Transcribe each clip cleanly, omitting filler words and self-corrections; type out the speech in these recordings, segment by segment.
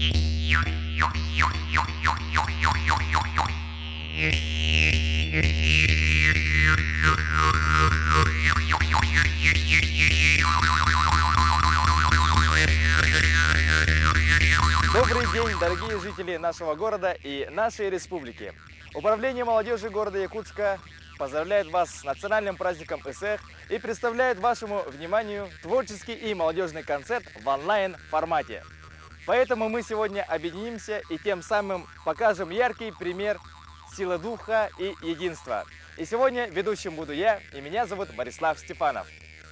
Добрый день, дорогие жители нашего города и нашей республики. Управление молодежи города Якутска поздравляет вас с национальным праздником ЭСЭХ и представляет вашему вниманию творческий и молодежный концерт в онлайн-формате. Поэтому мы сегодня объединимся и тем самым покажем яркий пример силы духа и единства. И сегодня ведущим буду я, и меня зовут Борислав Степанов.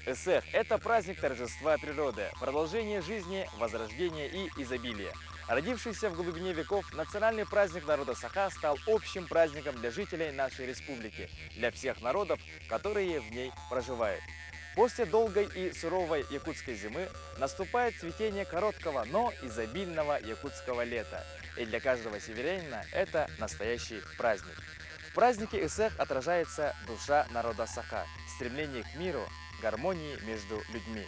ЭСЭХ – это праздник торжества природы, продолжение жизни, возрождения и изобилия. Родившийся в глубине веков, национальный праздник народа Саха стал общим праздником для жителей нашей республики, для всех народов, которые в ней проживают. После долгой и суровой якутской зимы наступает цветение короткого, но изобильного якутского лета. И для каждого северянина это настоящий праздник. В празднике ЭСЭХ отражается душа народа Саха, стремление к миру, гармонии между людьми.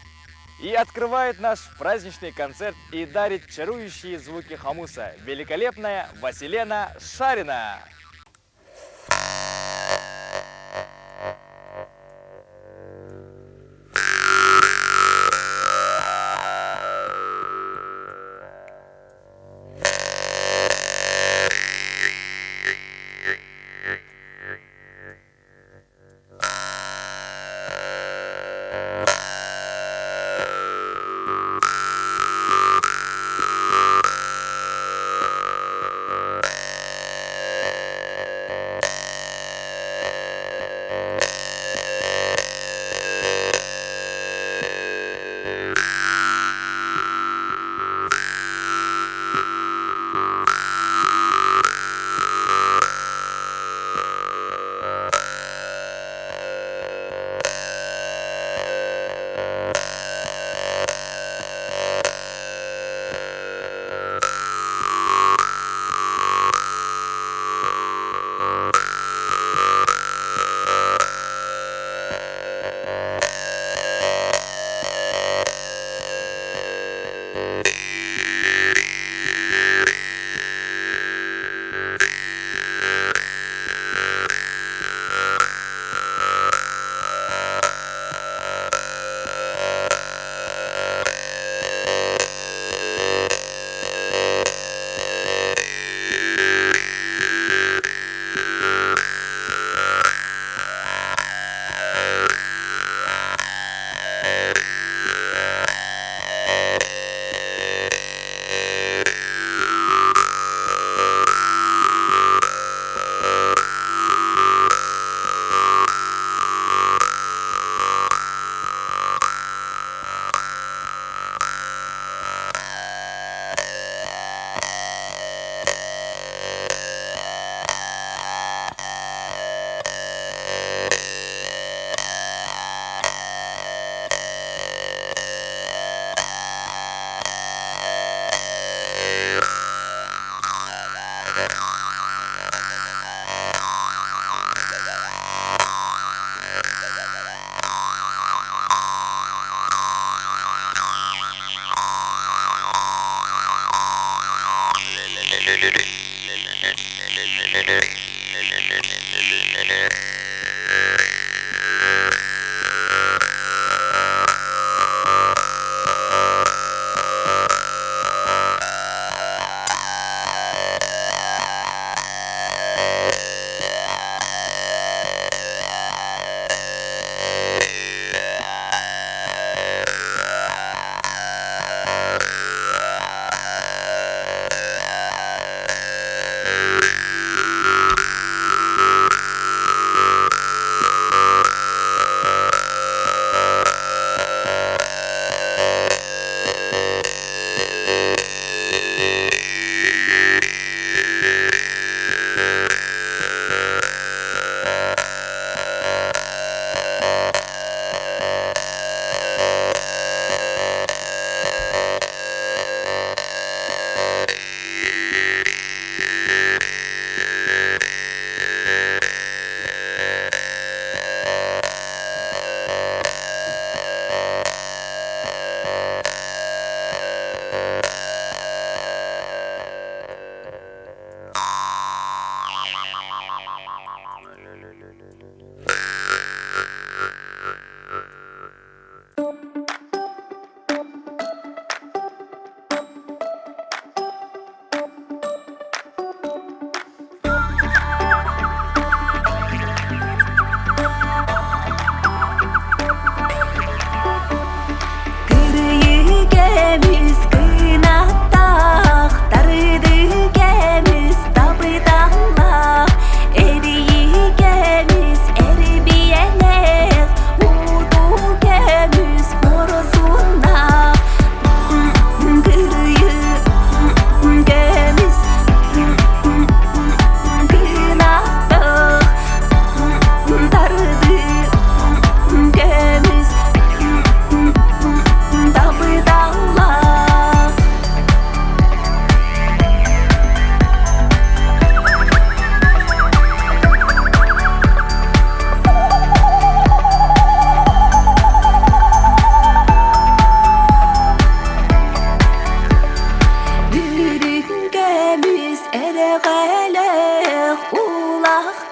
И открывает наш праздничный концерт и дарит чарующие звуки хомуса великолепная Василена Шарина.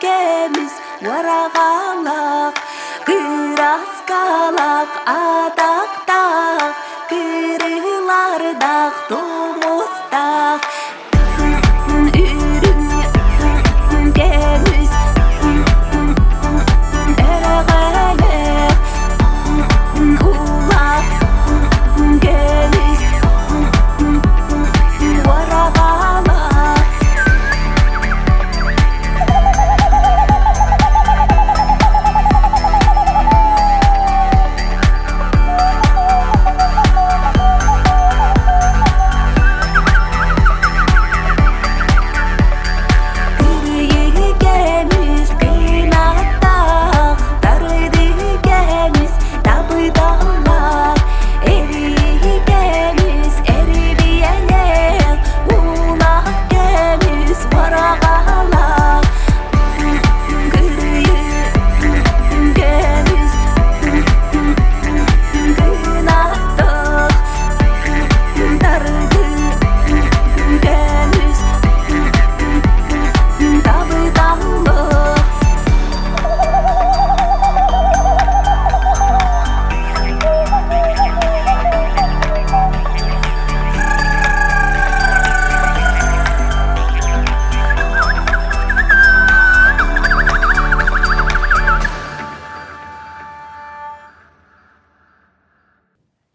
кемис варагалак кыраскалак атактак кырылардак томустак кемис эрегалек улак кемис варагалак.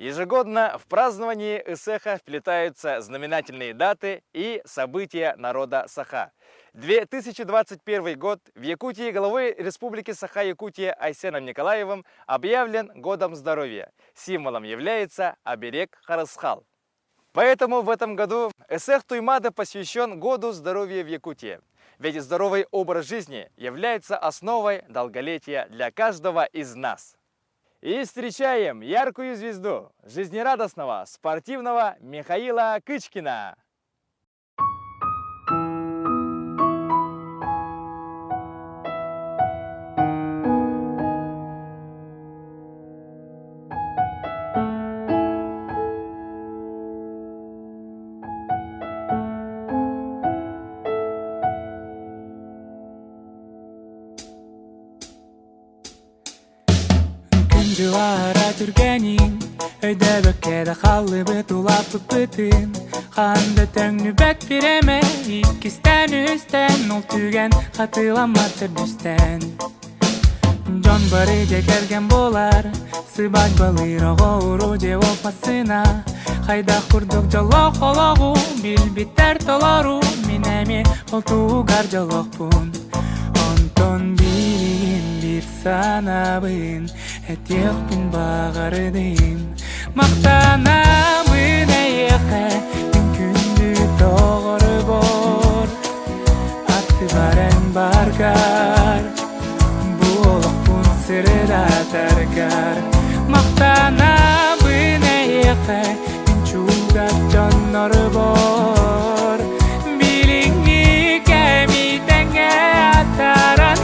Ежегодно в праздновании Исеха вплетаются знаменательные даты и события народа Саха. 2021 год в Якутии главой Республики Саха-Якутия Айсеном Николаевым объявлен Годом здоровья. Символом является оберег Харасхал. Поэтому в этом году Исех Туймада посвящен Году здоровья в Якутии. Ведь здоровый образ жизни является основой долголетия для каждого из нас. И встречаем яркую звезду жизнерадостного спортивного Михаила Кычкина. Жуара түргенин өйдө бөккеде калыбы тулап бүтүн канда төңүбөк биреме иккистен үстен ол түген катыламатыр дүстен жон бары же келген болар сыбак балырого уру же опасына кайда курдук жолок ологу билбиттер толору минеми ол туугар жолокпун онтон билигин бир санабын Этехпин багардым мактанабын эйеке күндү тогору бор атты барен баргар буолокпун сырыда таргар мактанабын эйеке чугат жоннору бор билиңи кемитеңе атаран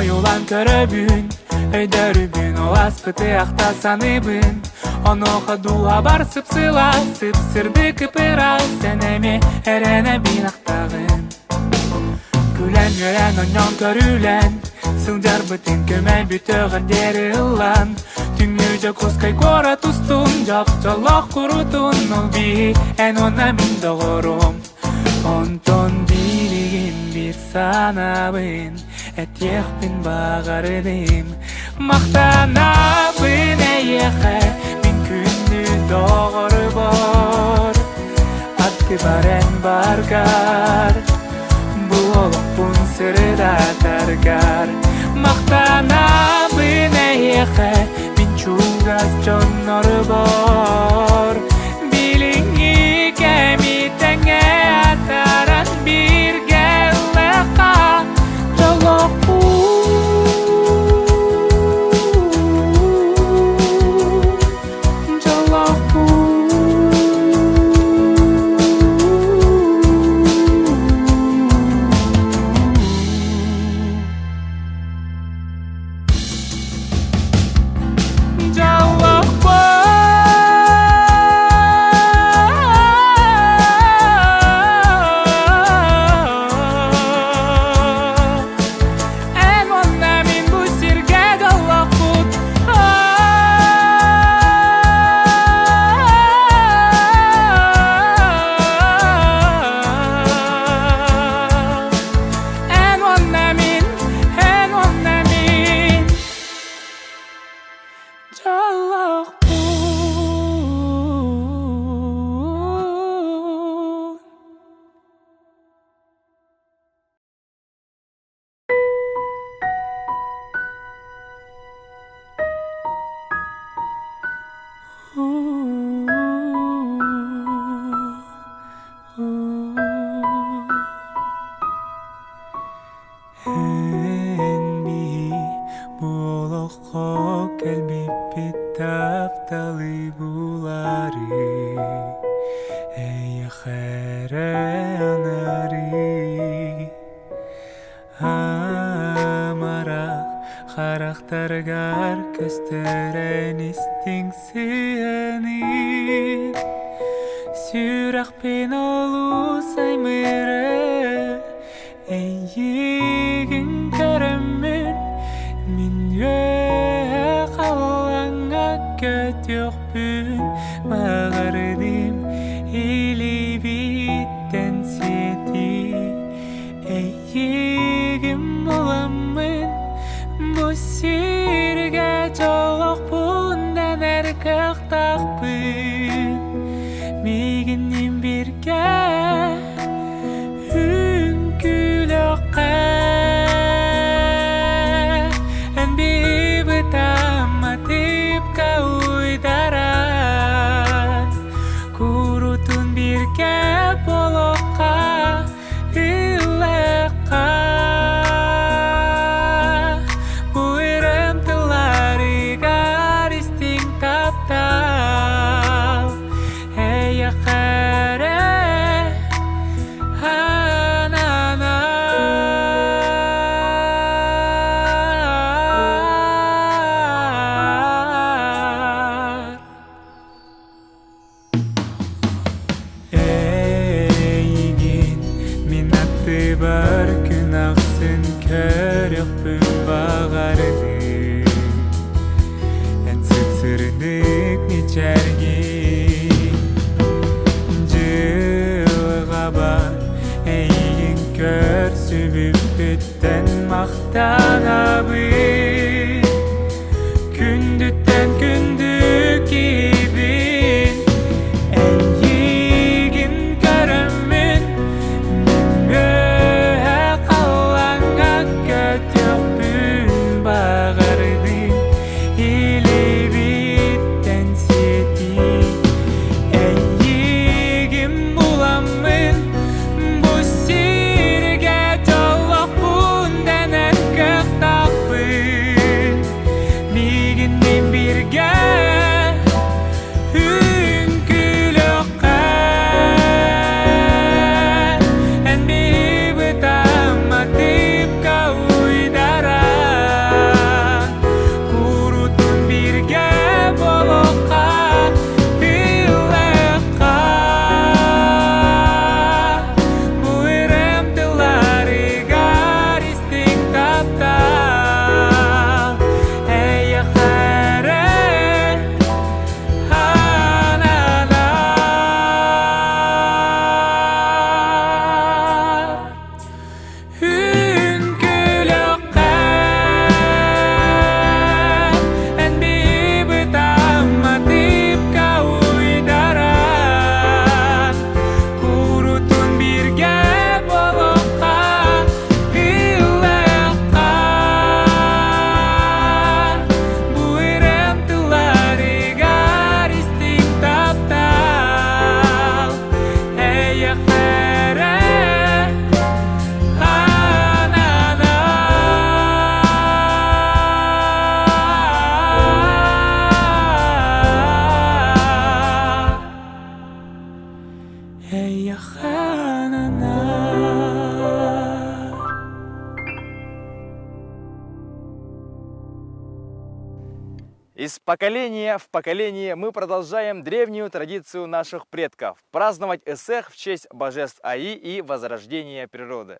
Оюлан көрөбүн, өйдөрүбүн, ол аспыты актасаныбын Онуха дуа бар сыпсыла, сыпсырды кыпыра Сенеме эрене бин актагын Күлен көрен, оньон көрүлен Сылжар бытын көмөй бүтөгөн дери ылан Түңү жо кускай кора тустун Жок жолок курутун Ол би эн она мин догорум Онтон билигин бир санабын Этехпин багардым мактанабын эйеке мин күндү тогору бор аткы барен баргар буолокпун сырыда таргар мактанабын эйеке мин чугас жоннору бор билиңи кемитеңе атаран бирге лека таргар көстөрен истиң сүйенин Сүрак пен олу саймыры Эйгин көрөмүн Мин қалаңа көтөкпүн Мағырдым или биттен сети Эйгин боламын Бу сирге жолокпун Дәнер кықтақпын Мегінен бірге Үңкіліққа Әнбейбі таматып кауйдарат Күрутун бірге болуққа Илыққа Бұйрым тылары гаристің таптал Эй, ақары Бар күн ақсын көріқпін бағарды Әнсіп сүрдік нечәрген Жылыға бар әйін көр Сөбіп бүттен мақтанабын Күндіттен күнді кейбін Әйін көрімін Из поколения в поколение мы продолжаем древнюю традицию наших предков – праздновать Эсех в честь божеств Аи и возрождения природы.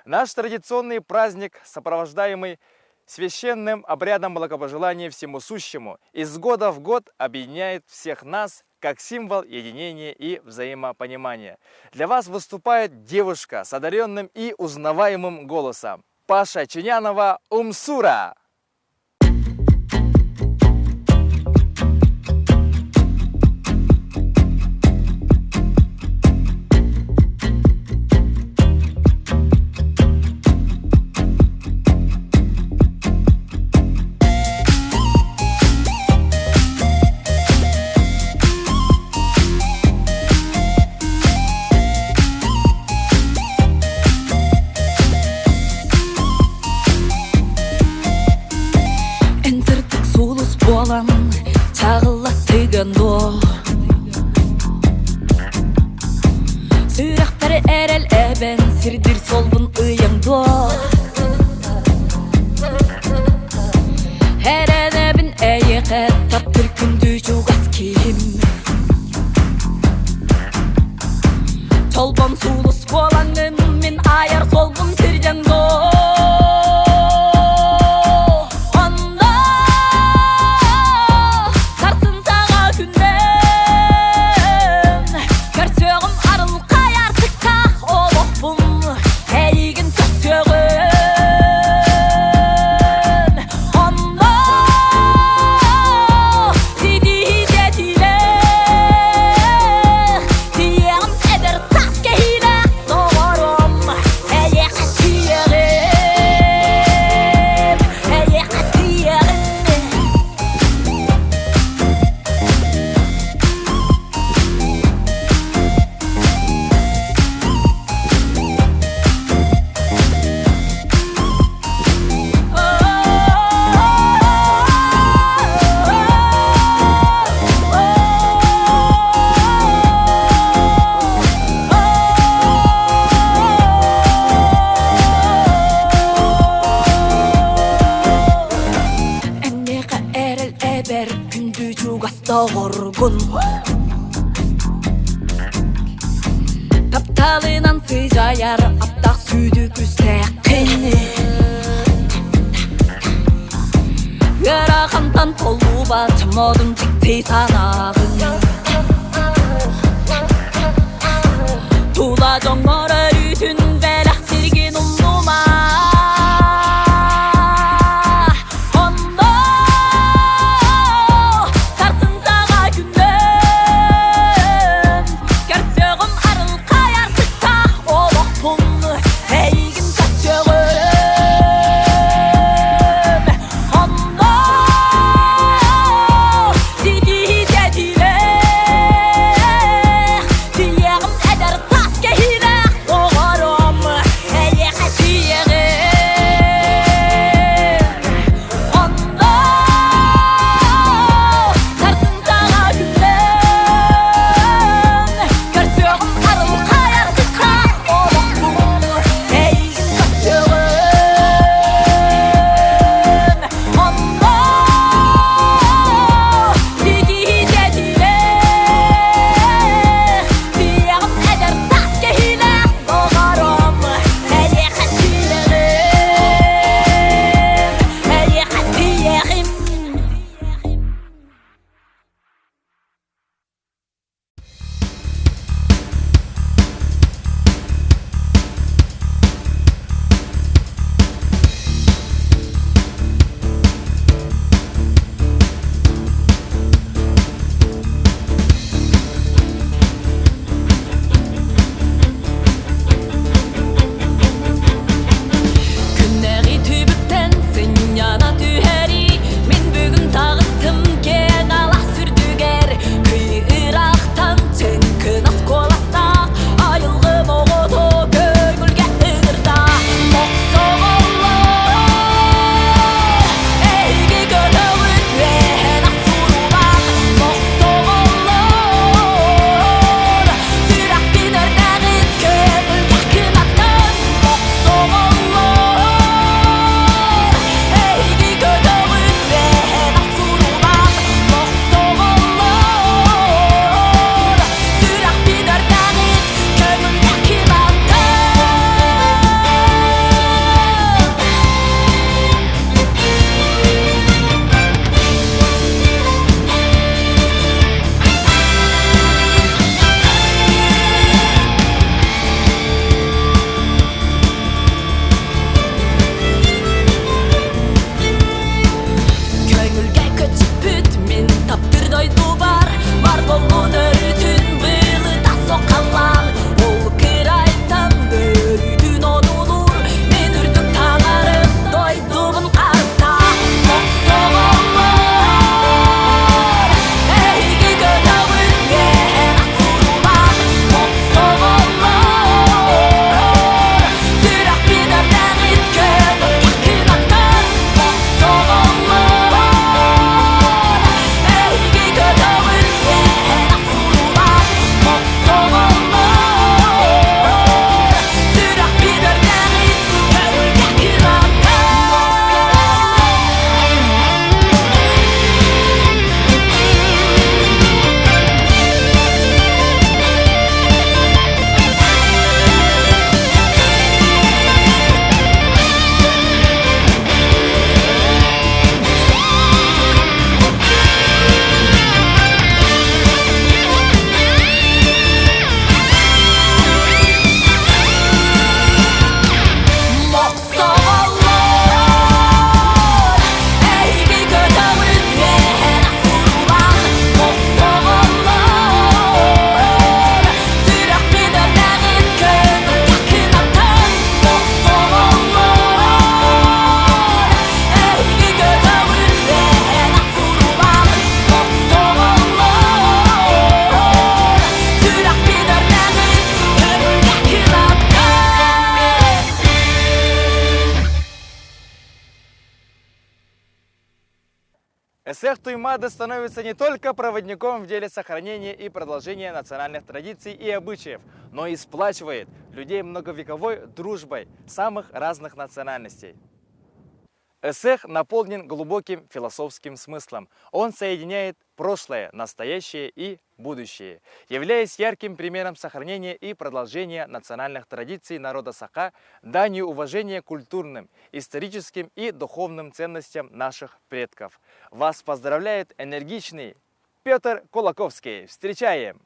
Наш традиционный праздник, сопровождаемый священным обрядом благопожелания всему сущему, из года в год объединяет всех нас как символ единения и взаимопонимания. Для вас выступает девушка с одаренным и узнаваемым голосом – Паша Чинянова Умсура. Çağılattıgando Süraqtары әрәл әбән Сирдір солбын ұяңдо жугас киім Толбом сулус болаңын мен аяр солбым сиржаңдо Онда тарсын саға күннен Көрсөғім арыл қаяртықта олықпын әйгін көксөғін Онда сиди жетиле Тиегім әдір тас кейлі Доғырым әйе қаттиегім Әйе қаттиегім Эннеға әріл әбір күнді жуғаста ғоргун Тапталынан сыжаяр аптақ сүйді күсті қины Ғырағантан толу бат модым жіктей санағын Тула жоңғыры үтін бәләқ jirgin ұмнума Онда тарсын саға күннен Көрсөғім арыл қаяртықта олықпын әйгін көксөғін Онда сиди жетиле Тиегім әдір тас кейлі Доғырым Эсэх Туймады становится не только проводником в деле сохранения и продолжения национальных традиций и обычаев, но и сплачивает людей многовековой дружбой самых разных национальностей. Эсэх наполнен глубоким философским смыслом. Он соединяет прошлое, настоящее и будущее, являясь ярким примером сохранения и продолжения национальных традиций народа Саха, данью уважения культурным, историческим и духовным ценностям наших предков. Вас поздравляет энергичный Петр Кулаковский. Встречаем!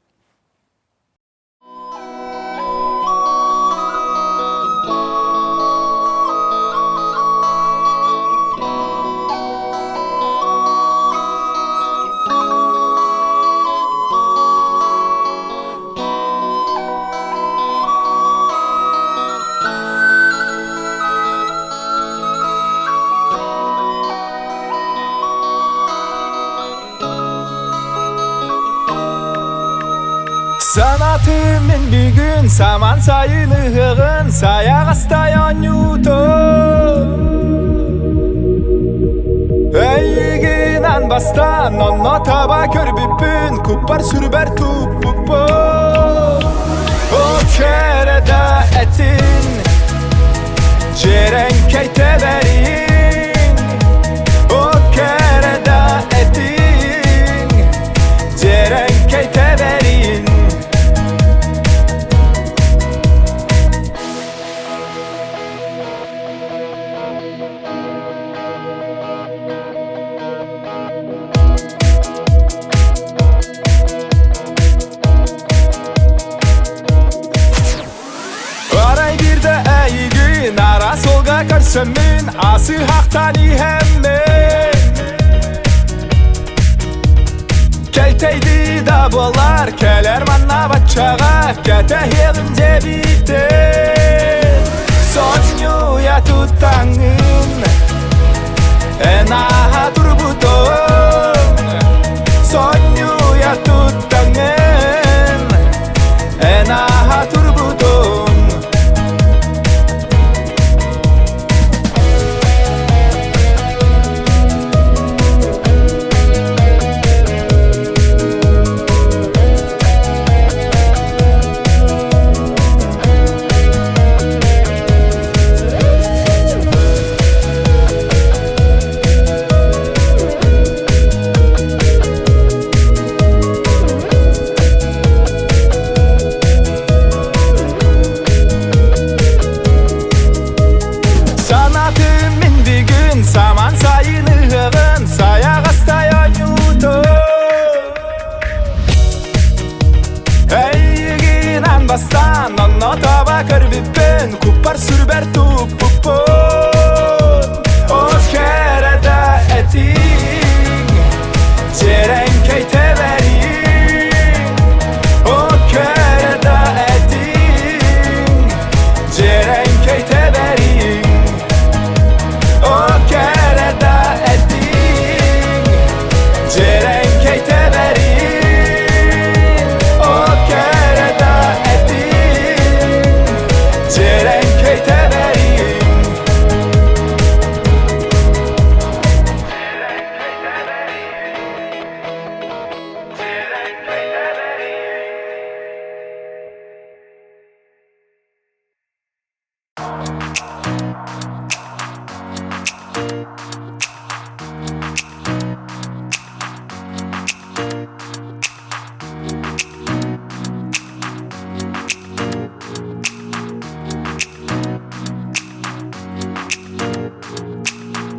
Sanatımın bir gün saman sayılığın Sayaq astayan yutum Eyginan bastan Onno taba körbüpün Kuppar sürber tupupu O kerede etin Ceren keyte verin O kerede etin Ceren keyte verin Nara solga görsömün ası haktani hemmen Kelteydi da bolar keler manna batçağa Ketehiyim cebite Sonyu tutanın Enaha durbutun Sonyu tutanın Enaha durbutun Saman sayılığın Sayaq astayan yutum Eyginan bastan Onno taba körbüpün Kuppar sürber tupupun O kerede etin Ceren keyte verin O kerede etin Ceren keyte verin O kereda ettin Ceren keyte verin O kereda ettin Ceren keyte verin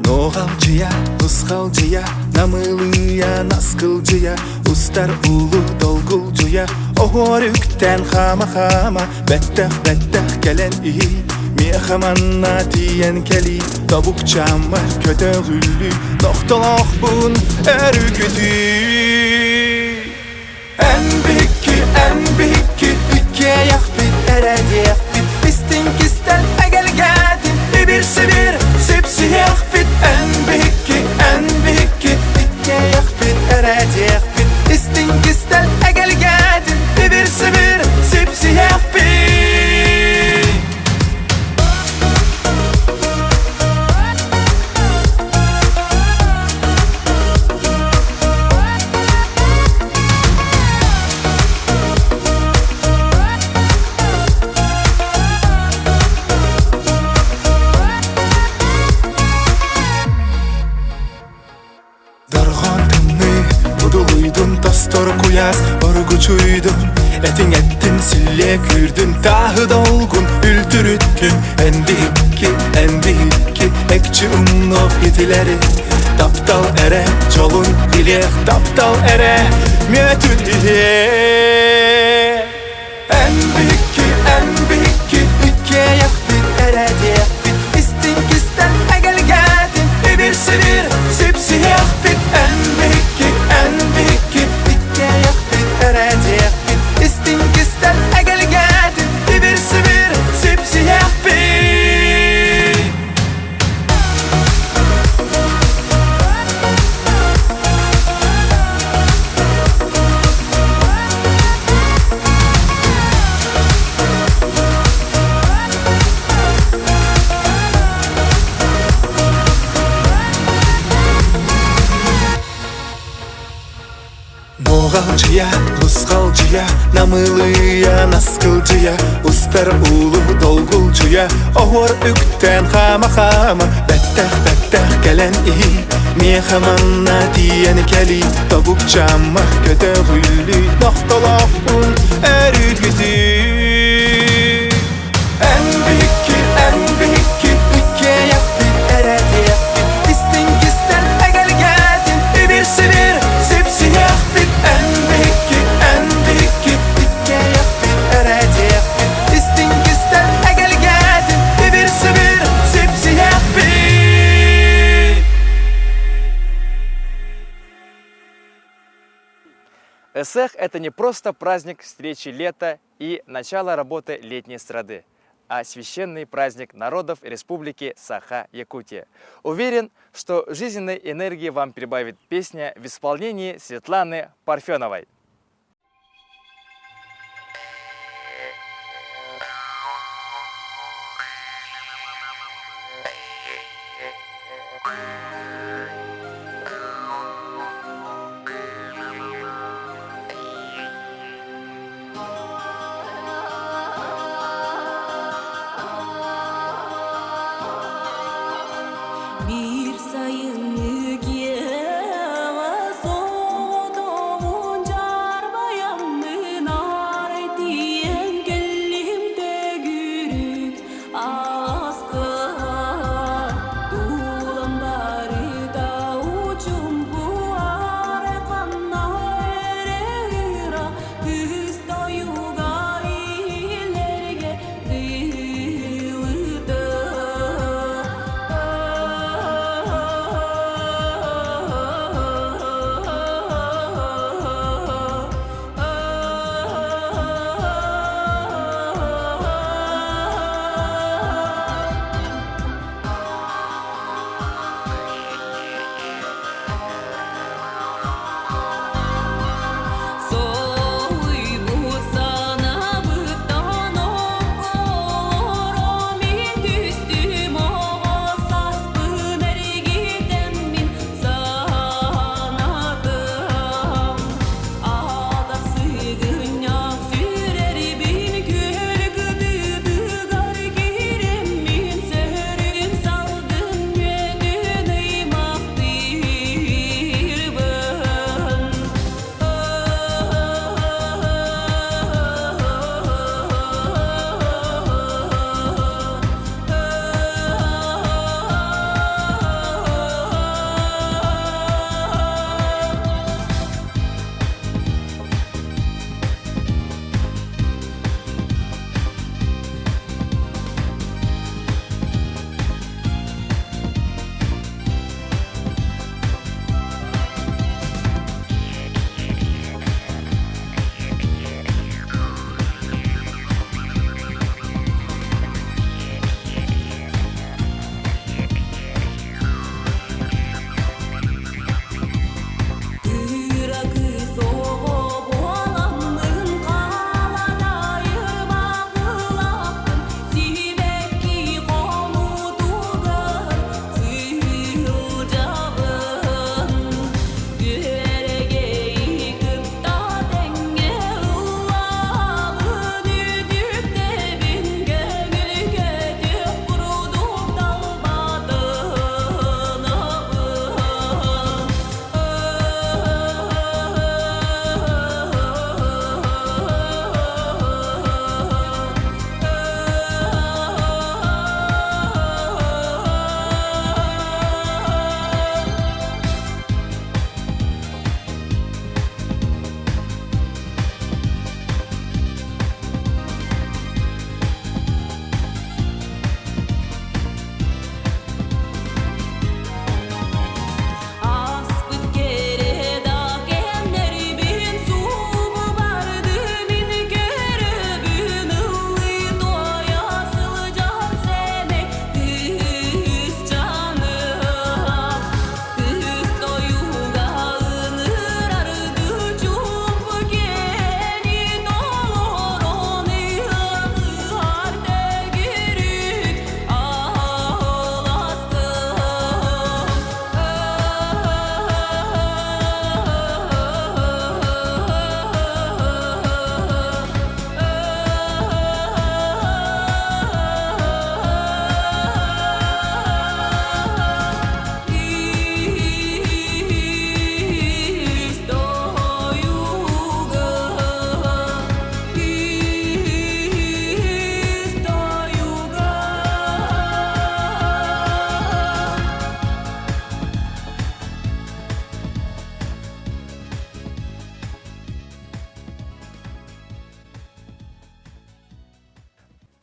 Noğalcıya, ıskalcıya, namılıya, naskılcıya Ustar ulu dolgulcuya, ohorükten hama hama Bettah gelen iyi, mihamanna diyen keli Tavuk çamar, kötüğüllü, noktalak bun örgütü En büyük ki, ükke yak bit, eredi yak bit Bistin kistel, egel gedin, bir sipsiyah bit En büyük ki, ükke yak bit, eredi yak bit Bistin kistel, egel gedin, bir sipsiyah bit Sene kürdün tahı dolgun Üldürüttün en büyükki Ekçi umno yetileri Taptal ere Çolun dilek taptal ere Müetül ile En büyükki Ülkeye yak bit ere diye bit İstin kisten egel geldin Bir sivir sipsi yak bit En büyükki Ülkeye yak bit ere diye bit İstin kisten egel geldin Bir sivir sipsi yak bit Noğalcıya, Luskalcıya, Namılıya, Naskılcıya Ustar ulu dolgulcuya Ohorükten hama Betteh gelen iyi Miyehamanna diyeni keli Tavuk camma köte hülli Noktalakun erüdgütü En büyükki Ülkeye yak bit ere diye bit İstin kisten egel geldin Bir sivir sipsi yak bit En büyükki Ülkeye yak bit ere diye bit İstin kisten egel geldin Bir sivir sipsi yak bit Эсэх – это не просто праздник встречи лета и начала работы летней эстрады, а священный праздник народов Республики Саха-Якутия. Уверен, что жизненной энергии вам прибавит песня в исполнении Светланы Парфеновой. Bir sayın müge soğuduğunca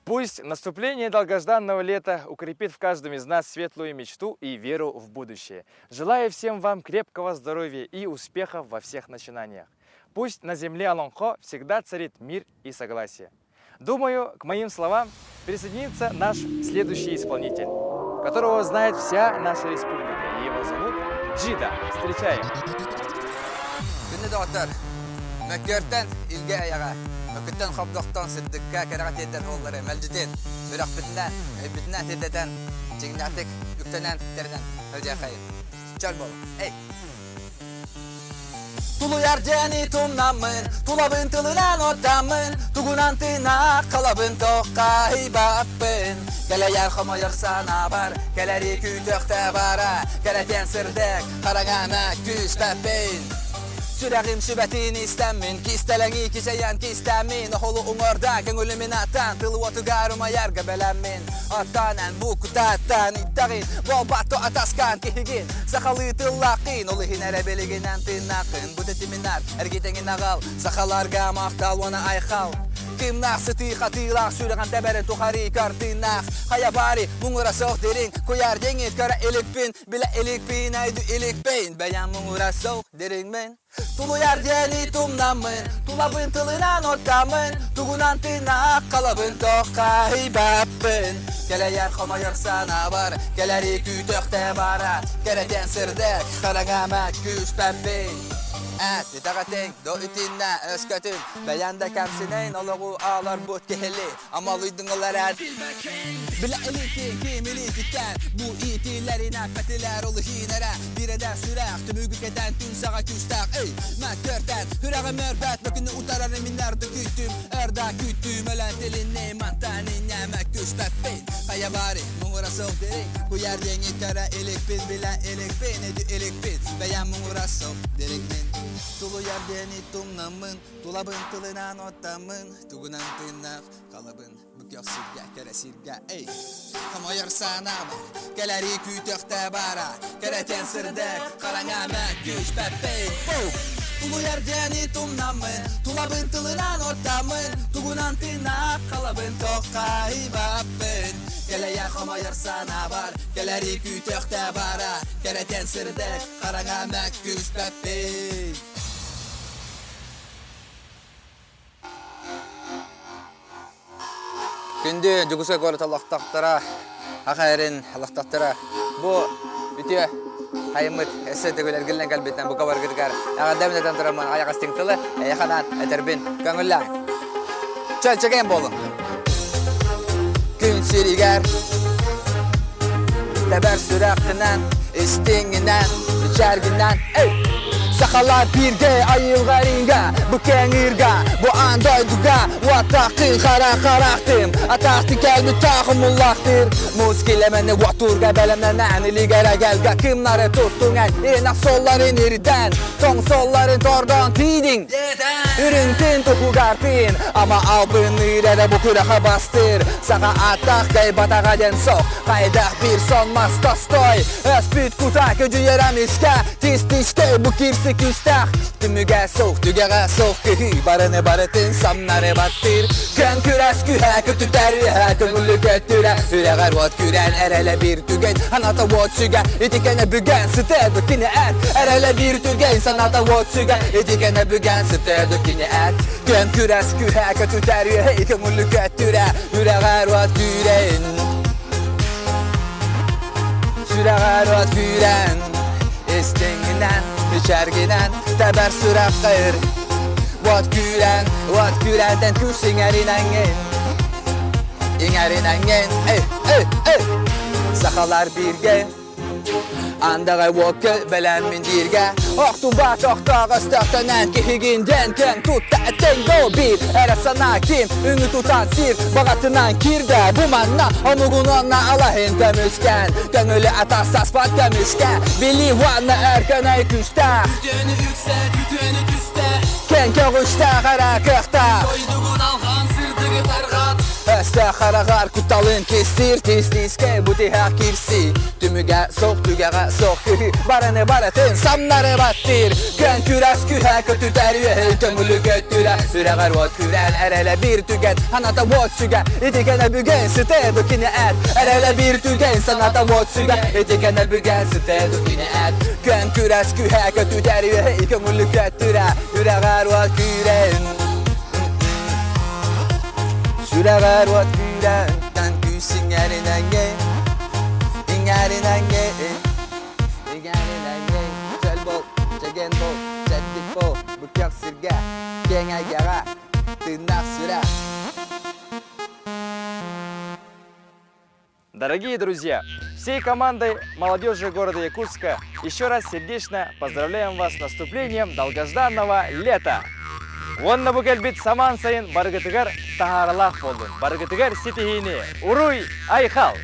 Пусть наступление долгожданного лета укрепит в каждом из нас светлую мечту и веру в будущее. Желаю всем вам крепкого здоровья и успехов во всех начинаниях. Пусть на земле Алонхо всегда царит мир и согласие. Думаю, к моим словам присоединится наш следующий исполнитель, которого знает вся наша республика. И его зовут Джида. Встречаем! Günni doğtar. Mökkörten ilge ayağa. Mökkörten xobdoqtan sirdikka karagat eden oğulları mevcudin. Bırak bitnen tededen. Çiğnatik yüktenen terden. Hölce kayın. Çal bol. Ey. Tulu yarjani tumnamın, tulabın tılınan otamın, tugunan tina kalabın toqa hibapın. Gele yarxama yarsana bar, geleri kütökte bara, geleten sirdek, karagana küs pepeyn. Süreğim sübetini istemin, ki isteleni kişeyen ki istemin. Oğlu uğurda, gönülümün atan, tılı otugarıma yargı belenmin. Atanen bu kutatan, ittağin, bol bato ataskan kihigin. Sakalı tıllaqin, olu hinere beliginen tinnaqin. Bu detiminar, ergitengin ağal, sakalarga maqtal, ona ayqal. Kimnaq sıtı qatılaq, süreğen teberi tuqari kartinaq. Haya bari, muğura soğ derin, koyar dengit kara ilikpin. Bila ilikpin, aydu ilikpin, beyan muğura soğ derin min. Tulu yarjani tumnamın, tulabın tılınan otamın, tugunan tina kalabın toqa hibapın. Gele yarxama yarsana bar, geleri kütökte bara, gereten sirdek, karagama küs peppin. Didagating, do itinna, öskatın, beyanda kamsineyn, oluğu ağlar bot keheli, amalıydın olaran. Bila elikin, kim ilitikken, bu itilerine petiler olu hinere, bir eden sürek, tümügük eden tüm sağa küstak, ey, maktörten, hürağı mörbet, bakını utararım minardı kütüm, erda kütüm, ölen telin neymantanin, yemek küs peppin. Kaya bari, muğura soğuk derin, kuyar yengit kara ilikpin, bila ilikpin, edü ilikpin, beyan muğura soğuk derin min. Tulu yardeni tumnamın, tulabın tılınan otamın, tugunan tırnak kalabın, bükök sirge, kere sirge, ey. Kama yarsana bak, geleri kütökte bara, kereten sirdek, karangama güç pepeyn. Tulu yardeni tumnamın, tulabın tılınan otamın, tugunan tırnak kalabın, toqa hibapın. Gele yakama yarsana bar, geleri kütökte bara, kereten sirdek, karangama güç pepeyn. Күнді жүгісі көрі талақтақтара, ақайрын алақтақтара. Бұ үте қайымыт әсі төгілергілен кәлбеттен бұқа бар кіргар. Ағын дәмінетен тұрамын аяқ астыңтылы, әйіқанат әтербін көңілләң. Чөл чеген болың. Күн сиригер, тәбәр сүрәқінен, істіңінен, içerginden, ey! Sakalar birge ayılgarınga, bu kenirga, bu andoyduga, vatakın kara karaktım, ataktı kelbi takımıllaktır. Muskilemeni vaturga belemden anili gere gelga, kımları tuttun en, inak solların iriden, ton solların tordan tidin. Ürüntün toku garpin, ama albın irede bu kuraha bastır. Saka atak gay batağa den sok, kaydak bir sonmaz tostoy. Öspüt kutak öcü yerem iske, tis tiske bu kirsi küstak. Tümüge sok, tügege sok, kıhı barını barıtın samları battır. Kön küres kühe kötü terühe, kömüllü kötüre. Üreğer vot küren erele bir tügen, anata vot süge, itikene bügen site dökini et. Erele bir tügen, sanata vot süge, itikene bügen site dökini et. Kön küres kühe kötü terühe, kömüllü kötüre. Üreğer vot küren, üreğer vot küren. İstenginen, içerginen, teber sürak kayır. Vat kürenden küsün erinengen. İngerinengen, ey, ey, ey. Sakalar birge, andağa vokı belenmin dirge. Oktuba tokta gıstaktanen kihiginden ten tutta etengo bir. Ere sana kim, ünü tutan sir, bağatından kirde. Bu manna, onugunonna alahin temüsken. Gönülü atasas pat temüsken. Bili vanna erkenay küste. Tütünü yüksel, tütünü küste. Ken kağışta kara kıhta. Doydugun alğan sırdığı targat. Öste Қарағар құтталын кестір тез-тезге бұтыға кірсі Түміге соқ, түгеға соқ Барыны баратын самнары баттыр Көн күрәс күрә көтü тәрве Көмілі көттірә Үрәғар от күрән әрәлі бір түген Аната от сүгә Етекені бүген сыты бүкіне әт Әрәлі бір түген саната от сүгә Етекені бүген сыты бүкіне әт Көн күрәс күрә көтü тәрве Көмілі көттірә Үрәғар от күрән Sürəğər vat güyrən Tən küsün ərinən gey İngərinən gey İngərinən gey Çəl bol, çəgən bol, çətdik bol Bükək sirgə, kengə gəğə Tırnaq sürə Дорогие друзья, всей командой молодежи города Якутска еще раз сердечно поздравляем вас с наступлением долгожданного лета. Онна бugel саман сайын баргытыгар тахаралах болдун. Баргытыгар ситихини. Уруй айхал!